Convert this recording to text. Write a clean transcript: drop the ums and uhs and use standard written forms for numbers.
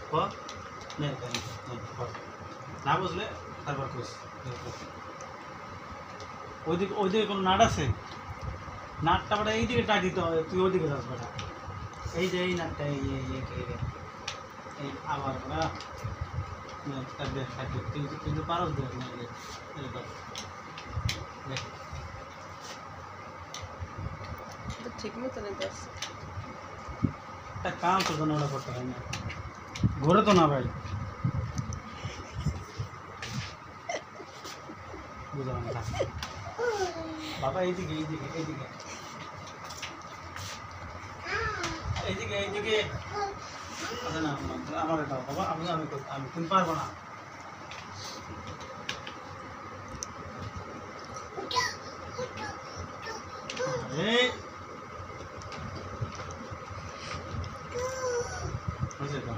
ক নে না বুঝলে তারপর কোস ওইদিকে কোনো নাট আছে নাটটা বেটা এইদিকে টাই দিতে হবে তুই ওইদিকে যাস বেটা এই যে এই নাটটা এই আবার কিন্তু পারস দেখ না ঠিক মতো নিতে একটা কাম তো ওটা করতে হয় না ঘুরে তো না ভাই বুঝলাম না বাবা এইদিকে এইদিকে এইদিকে এইদিকে এইদিকে আচ্ছা না আমার এটা বাবা আমি আমি আমি তুমি পারবো না এই হয়েছে তো